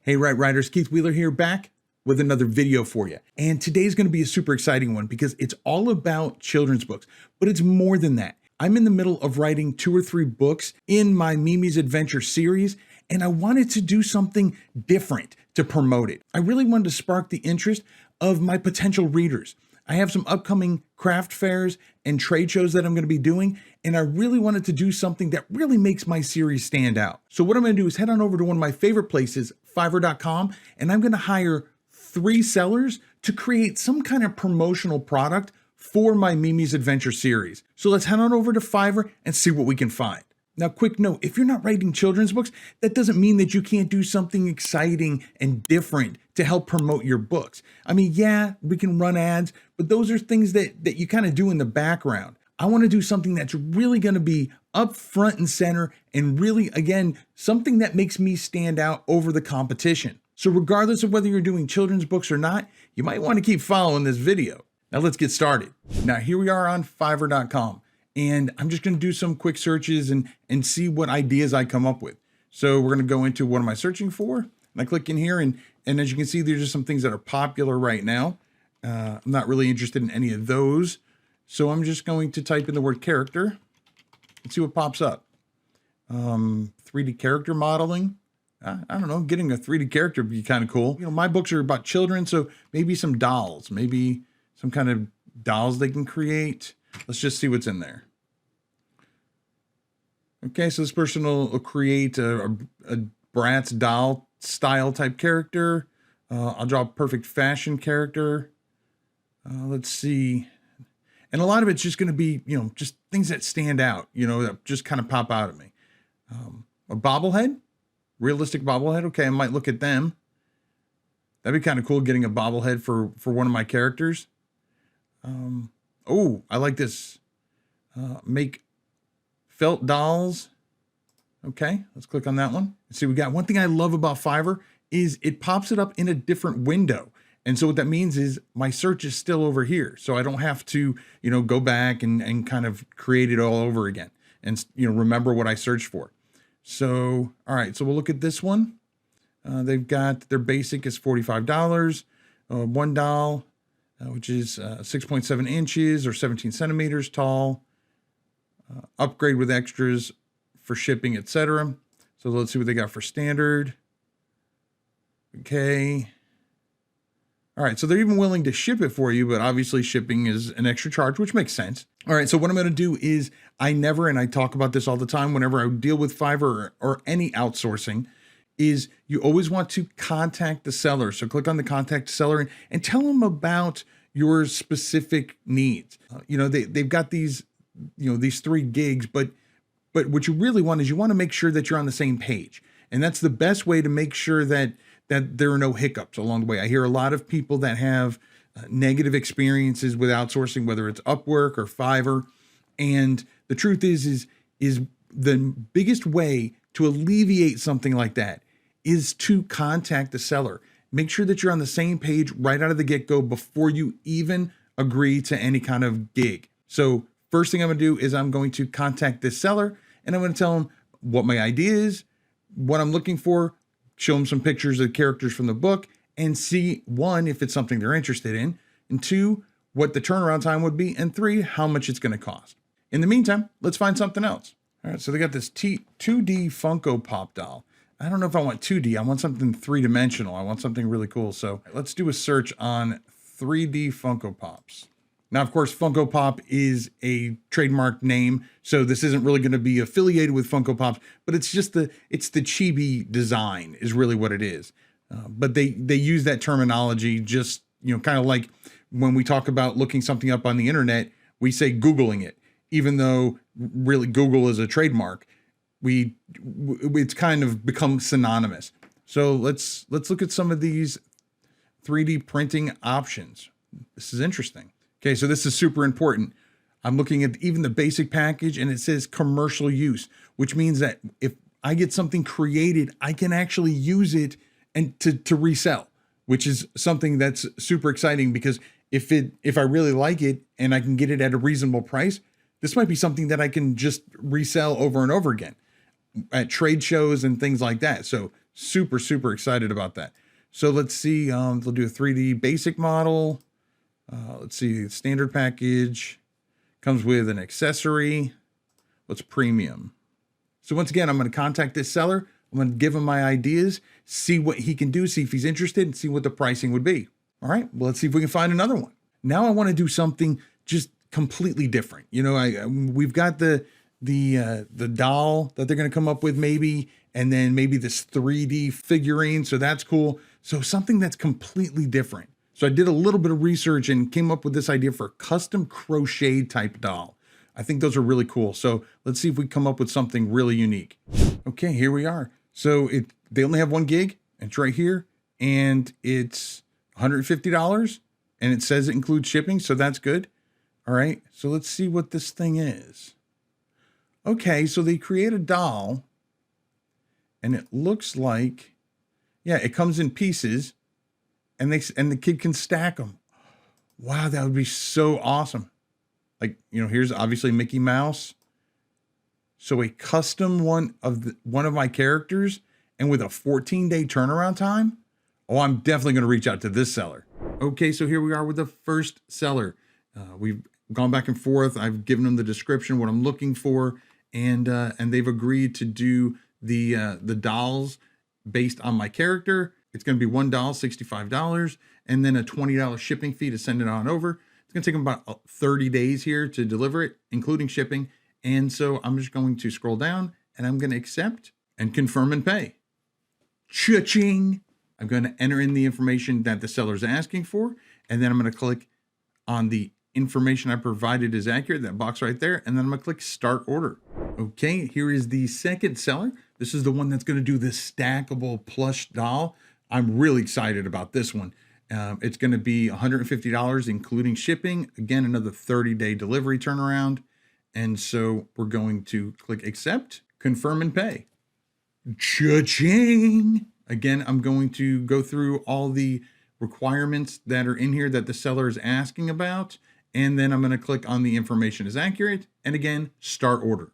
Hey, Right Riders, Keith Wheeler here, back with another video for you. And today's gonna be a super exciting one because it's all about children's books, but it's more than that. I'm in the middle of writing 2 or 3 books in my Mimi's Adventure series, and I wanted to do something different to promote it. I really wanted to spark the interest of my potential readers. I have some upcoming craft fairs and trade shows that I'm going to be doing, and I really wanted to do something that really makes my series stand out. So what I'm going to do is head on over to one of my favorite places, Fiverr.com, and I'm going to hire 3 sellers to create some kind of promotional product for my Mimi's Adventure series. So let's head on over to Fiverr and see what we can find. Now, quick note, if you're not writing children's books, that doesn't mean that you can't do something exciting and different to help promote your books. I mean, yeah, we can run ads, but those are things that you kind of do in the background. I want to do something that's really going to be up front and center and really, again, something that makes me stand out over the competition. So regardless of whether you're doing children's books or not, you might want to keep following this video. Now let's get started. Now here we are on Fiverr.com. And I'm just going to do some quick searches and see what ideas I come up with. So we're going to go into what am I searching for? And I click in here, and as you can see, there's just some things that are popular right now. I'm not really interested in any of those. So I'm just going to type in the word character and see what pops up. 3D character modeling. I don't know, getting a 3D character would be kind of cool. You know, my books are about children, so maybe some dolls, maybe some kind of dolls they can create. Let's just see what's in there. Okay, so this person will create a Bratz doll style type character. I'll draw a perfect fashion character. Let's see. And a lot of it's just going to be, you know, just things that stand out, you know, that just kind of pop out at me. A bobblehead, realistic bobblehead. Okay, I might look at them. That'd be kind of cool, getting a bobblehead for one of my characters. Oh, I like this. Make felt dolls. Okay, let's click on that one. See, we got one thing I love about Fiverr is it pops it up in a different window. And so what that means is my search is still over here. So I don't have to, you know, go back and kind of create it all over again and, you know, remember what I searched for. So, all right, so we'll look at this one. They've got their basic is $45. One doll, which is 6.7 inches or 17 centimeters tall. Upgrade with extras for shipping, etc. So let's see what they got for standard. Okay. All right, so they're even willing to ship it for you, but obviously shipping is an extra charge, which makes sense. All right, so what I'm going to do is and I talk about this all the time whenever I deal with Fiverr or any outsourcing, is you always want to contact the seller. So click on the contact seller and tell them about your specific needs. You know, they've got these, you know, these 3 gigs, but what you really want is you want to make sure that you're on the same page. And that's the best way to make sure that there are no hiccups along the way. I hear a lot of people that have negative experiences with outsourcing, whether it's Upwork or Fiverr. And the truth is the biggest way to alleviate something like that is to contact the seller. Make sure that you're on the same page right out of the get-go before you even agree to any kind of gig. So first thing I'm gonna do is I'm going to contact this seller and I'm gonna tell them what my idea is, what I'm looking for, show them some pictures of characters from the book, and see, 1, if it's something they're interested in, and 2, what the turnaround time would be, and 3, how much it's gonna cost. In the meantime, let's find something else. All right, so they got this 2D Funko Pop doll. I don't know if I want 2D, I want something 3-dimensional. I want something really cool. So let's do a search on 3D Funko Pops. Now, of course, Funko Pop is a trademark name, so this isn't really going to be affiliated with Funko Pops, but it's just it's the chibi design is really what it is. But they use that terminology just, you know, kind of like when we talk about looking something up on the internet, we say Googling it, even though really Google is a trademark. It's kind of become synonymous. So let's look at some of these 3D printing options. This is interesting. Okay, so this is super important. I'm looking at even the basic package and it says commercial use, which means that if I get something created, I can actually use it and to resell, which is something that's super exciting because if I really like it and I can get it at a reasonable price, this might be something that I can just resell over and over again at trade shows and things like that. So Super, super excited about that. So let's see, they'll do a 3D basic model. Let's see, standard package comes with an accessory. What's premium? So once again, I'm going to contact this seller. I'm going to give him my ideas, see what he can do, see if he's interested, and see what the pricing would be. All right, well, let's see if we can find another one. Now I want to do something just completely different. You know, we've got the doll that they're going to come up with maybe, and then maybe this 3D figurine. So that's cool. So something that's completely different. So I did a little bit of research and came up with this idea for a custom crochet type doll. I think those are really cool. So let's see if we come up with something really unique. Okay, here we are. So they only have 1 gig, and it's right here, and it's $150, and it says it includes shipping, so that's good. All right, so let's see what this thing is. Okay, so they create a doll, and it looks like, yeah, it comes in pieces, and the kid can stack them. Wow, that would be so awesome. Like, you know, here's obviously Mickey Mouse. So a custom one of my characters, and with a 14-day turnaround time. Oh, I'm definitely going to reach out to this seller. Okay, so here we are with the first seller. We've gone back and forth. I've given them the description, what I'm looking for, and they've agreed to do the dolls based on my character. It's going to be $1 doll, $65, and then a $20 shipping fee to send it on over. It's going to take them about 30 days here to deliver it, including shipping. And so I'm just going to scroll down, and I'm going to accept and confirm and pay. Cha-ching! I'm going to enter in the information that the seller is asking for, and then I'm going to click on the information I provided is accurate, that box right there, and then I'm going to click Start Order. Okay, here is the second seller. This is the one that's going to do the stackable plush doll. I'm really excited about this one. It's going to be $150, including shipping. Again, another 30-day delivery turnaround. And so we're going to click Accept, Confirm, and Pay. Cha-ching! Again, I'm going to go through all the requirements that are in here that the seller is asking about. And then I'm going to click on the information is accurate. And again, Start Order.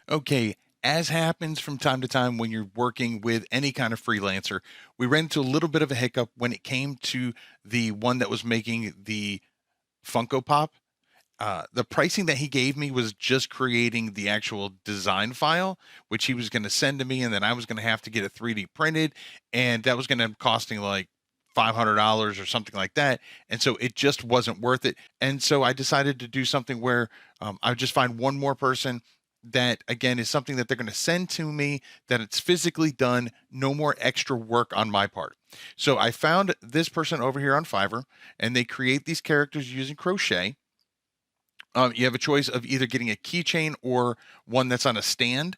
Okay. As happens from time to time when you're working with any kind of freelancer, we ran into a little bit of a hiccup when it came to the one that was making the Funko Pop. The pricing that he gave me was just creating the actual design file, which he was going to send to me, and then I was going to have to get it 3D printed, and that was going to end up costing like $500 or something like that. And so it just wasn't worth it. And so I decided to do something where I would just find one more person that, again, is something that they're going to send to me, that it's physically done, no more extra work on my part. So I found this person over here on Fiverr, and they create these characters using crochet. You have a choice of either getting a keychain or one that's on a stand.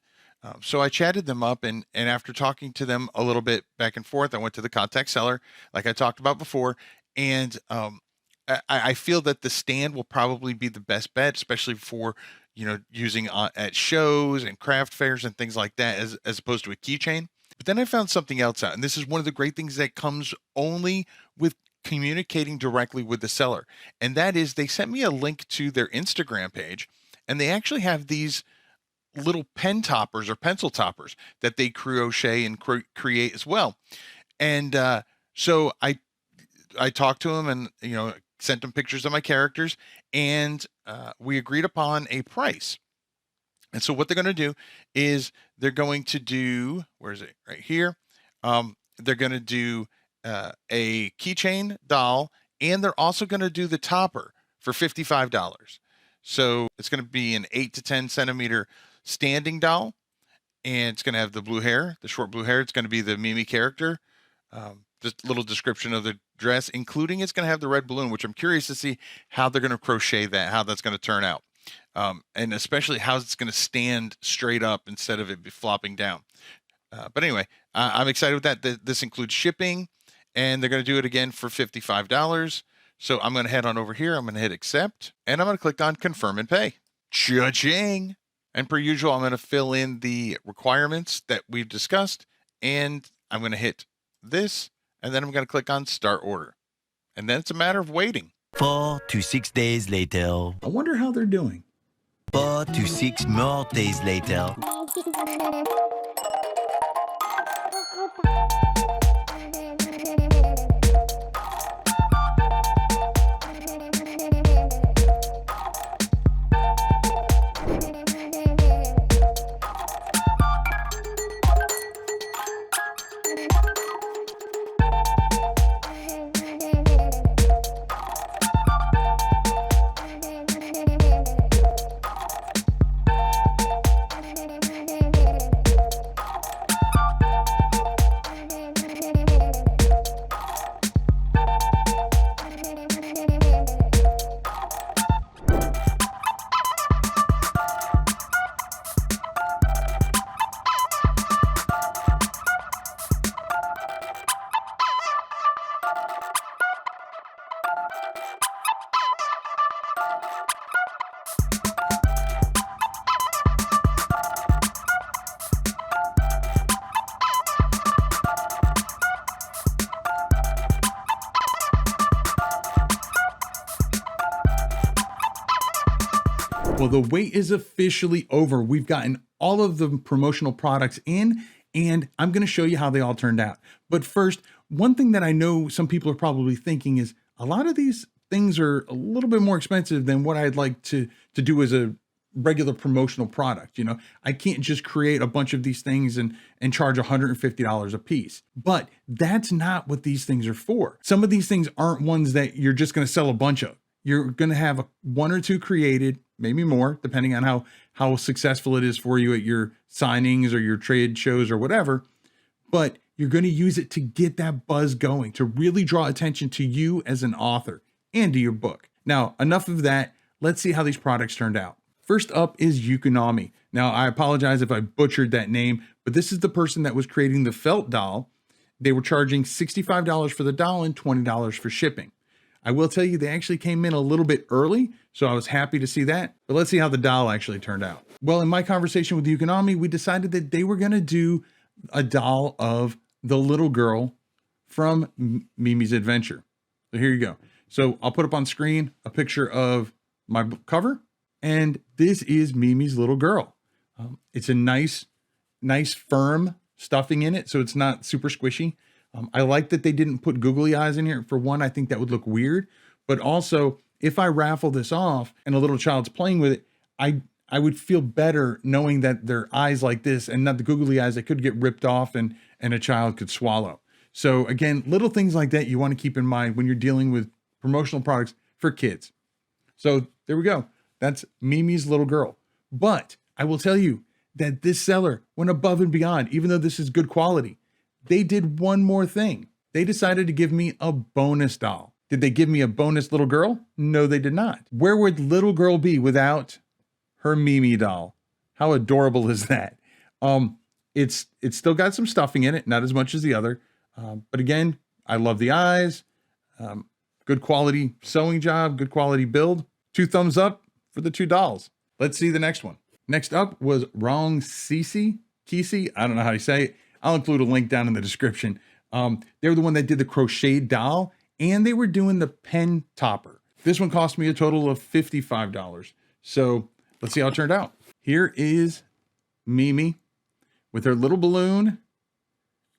So I chatted them up, and after talking to them a little bit back and forth, I went to the contact seller, like I talked about before, and I feel that the stand will probably be the best bet, especially for, you know, using at shows and craft fairs and things like that, as opposed to a keychain. But then I found something else out, and this is one of the great things that comes only with communicating directly with the seller. And that is, they sent me a link to their Instagram page, and they actually have these little pen toppers or pencil toppers that they crochet and create as well. And so I talked to them, and, you know, sent them pictures of my characters, and we agreed upon a price. And so what they're going to do is they're going to do, where is it? Right here. They're going to do a keychain doll, and they're also going to do the topper for $55. So it's going to be an 8 to 10 centimeter standing doll, and it's going to have the blue hair, the short blue hair. It's going to be the Mimi character. Just a little description of the dress, including it's going to have the red balloon, which I'm curious to see how they're going to crochet that, how that's going to turn out. And especially how it's going to stand straight up instead of it be flopping down. But anyway, I'm excited with that. This includes shipping, and they're going to do it again for $55. So I'm going to head on over here. I'm going to hit accept, and I'm going to click on confirm and pay. Cha-ching! And per usual, I'm going to fill in the requirements that we've discussed, and I'm going to hit this, and then I'm going to click on start order. And then it's a matter of waiting. 4 to 6 days later. I wonder how they're doing. 4 to 6 more days later. Well, the wait is officially over. We've gotten all of the promotional products in, and I'm going to show you how they all turned out. But first, one thing that I know some people are probably thinking is a lot of these things are a little bit more expensive than what I'd like to do as a regular promotional product. You know, I can't just create a bunch of these things and charge $150 a piece. But that's not what these things are for. Some of these things aren't ones that you're just going to sell a bunch of. You're going to have one or two created, maybe more, depending on how successful it is for you at your signings or your trade shows or whatever. But you're going to use it to get that buzz going, to really draw attention to you as an author and to your book. Now, enough of that. Let's see how these products turned out. First up is Yukonami. Now, I apologize if I butchered that name, but this is the person that was creating the felt doll. They were charging $65 for the doll and $20 for shipping. I will tell you, they actually came in a little bit early, so I was happy to see that. But let's see how the doll actually turned out. Well, in my conversation with Yukonami, we decided that they were going to do a doll of the little girl from Mimi's Adventure. So here you go. So I'll put up on screen a picture of my book cover, and this is Mimi's little girl. It's a nice firm stuffing in it, so it's not super squishy. I like that they didn't put googly eyes in here. For one, I think that would look weird, but also if I raffle this off and a little child's playing with it, I would feel better knowing that their eyes like this and not the googly eyes that could get ripped off and a child could swallow. So again, little things like that you want to keep in mind when you're dealing with promotional products for kids. So there we go. That's Mimi's little girl. But I will tell you that this seller went above and beyond, even though this is good quality. They did one more thing. They decided to give me a bonus doll. Did they give me a bonus little girl? No, they did not. Where would little girl be without her Mimi doll? How adorable is that? It's still got some stuffing in it, not as much as the other. But again, I love the eyes. Good quality sewing job, good quality build. 2 thumbs up for the 2 dolls. Let's see the next one. Next up was Wrong Kisi. I don't know how you say it. I'll include a link down in the description. They were the one that did the crocheted doll, and they were doing the pen topper. This one cost me a total of $55. So let's see how it turned out. Here is Mimi with her little balloon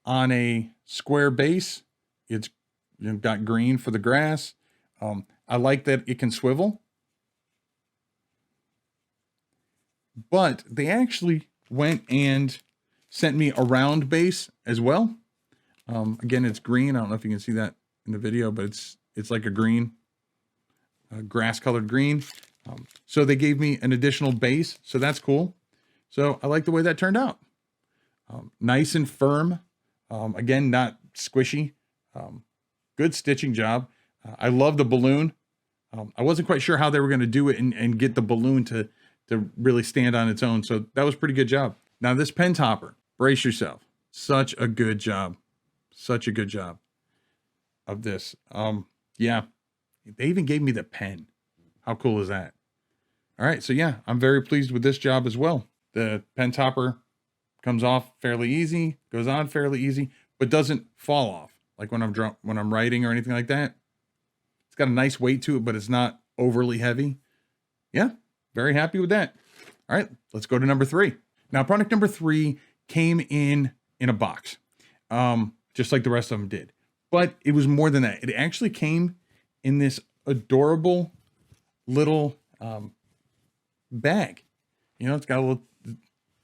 on a square base. It's got green for the grass. I like that it can swivel. But they actually went and sent me a round base as well. Again, it's green. I don't know if you can see that in the video, but it's like a green, grass colored green. So they gave me an additional base. So that's cool. So I like the way that turned out. Nice and firm. Again, not squishy. Good stitching job. I love the balloon. I wasn't quite sure how they were going to do it and get the balloon to really stand on its own. So that was a pretty good job. Now this pen topper, brace yourself. Such a good job. Such a good job of this. Yeah, they even gave me the pen. How cool is that? All right. So yeah, I'm very pleased with this job as well. The pen topper comes off fairly easy, goes on fairly easy, but doesn't fall off like when I'm writing or anything like that. It's got a nice weight to it, but it's not overly heavy. Yeah, very happy with that. All right, let's go to number 3. Now, product number 3 came in a box, just like the rest of them did. But it was more than that. It actually came in this adorable little bag. You know, it's got a little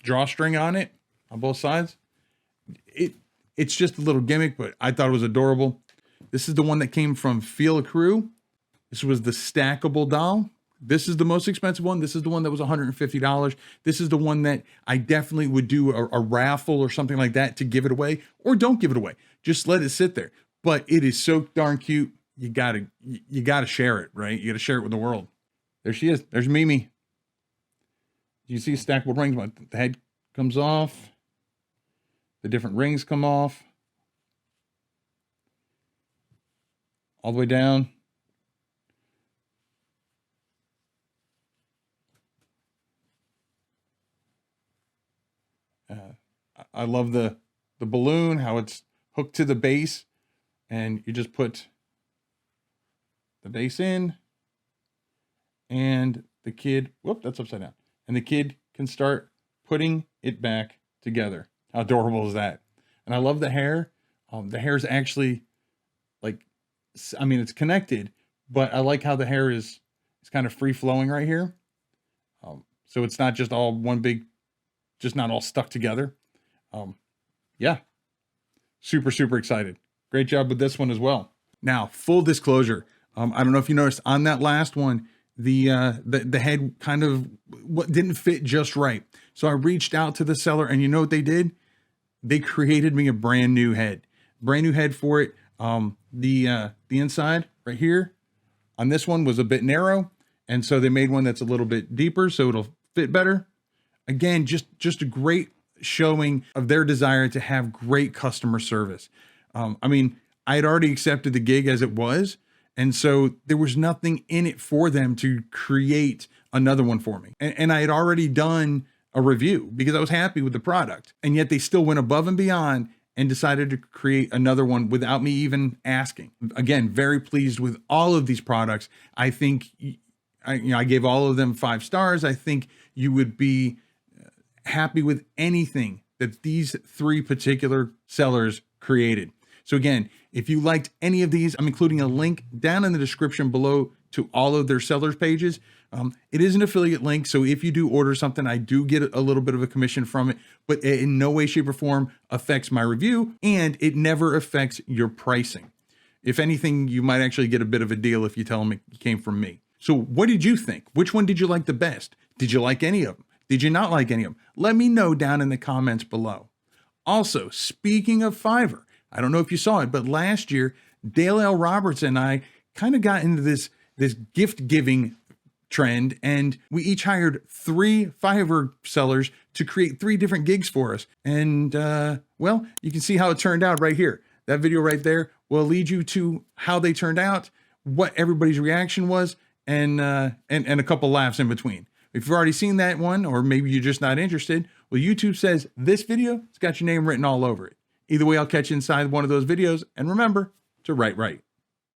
drawstring on it on both sides. It's just a little gimmick, but I thought it was adorable. This is the one that came from Feel Crew. This was the stackable doll. This is the most expensive one. This is the one that was $150. This is the one that I definitely would do a raffle or something like that to give it away, or don't give it away. Just let it sit there. But it is so darn cute. You gotta share it, right? You gotta share it with the world. There she is. There's Mimi. You see stackable rings. The head comes off. The different rings come off. All the way down. I love the balloon, how it's hooked to the base, and you just put the base in, and the kid, whoop, that's upside down. And the kid can start putting it back together. How adorable is that? And I love the hair. The hair is actually like, I mean, it's connected, but I like how the hair is kind of free flowing right here. So it's not just all one big, just not all stuck together. Yeah, super, super excited. Great job with this one as well. Now, full disclosure. I don't know if you noticed on that last one, the head kind of didn't fit just right. So I reached out to the seller, and you know what they did? They created me a brand new head for it. The inside right here on this one was a bit narrow. And so they made one that's a little bit deeper so it'll fit better. Again, just a great showing of their desire to have great customer service. I mean, I had already accepted the gig as it was. And so there was nothing in it for them to create another one for me. And I had already done a review because I was happy with the product. And yet they still went above and beyond and decided to create another one without me even asking. Again, very pleased with all of these products. I think I gave all of them 5 stars. I think you would be happy with anything that these 3 particular sellers created. So again, if you liked any of these, I'm including a link down in the description below to all of their sellers pages. It is an affiliate link, so if you do order something, I do get a little bit of a commission from it, but it in no way, shape, or form affects my review, and it never affects your pricing. If anything, you might actually get a bit of a deal if you tell them it came from me. So what did you think? Which one did you like the best? Did you like any of them? Did you not like any of them? Let me know down in the comments below. Also, speaking of Fiverr, I don't know if you saw it, but last year, Dale L. Roberts and I kind of got into this gift giving trend, and we each hired 3 Fiverr sellers to create 3 different gigs for us. And well, you can see how it turned out right here. That video right there will lead you to how they turned out, what everybody's reaction was, and a couple laughs in between. If you've already seen that one, or maybe you're just not interested, well, YouTube says this video, it's got your name written all over it. Either way, I'll catch you inside one of those videos. And remember to write right.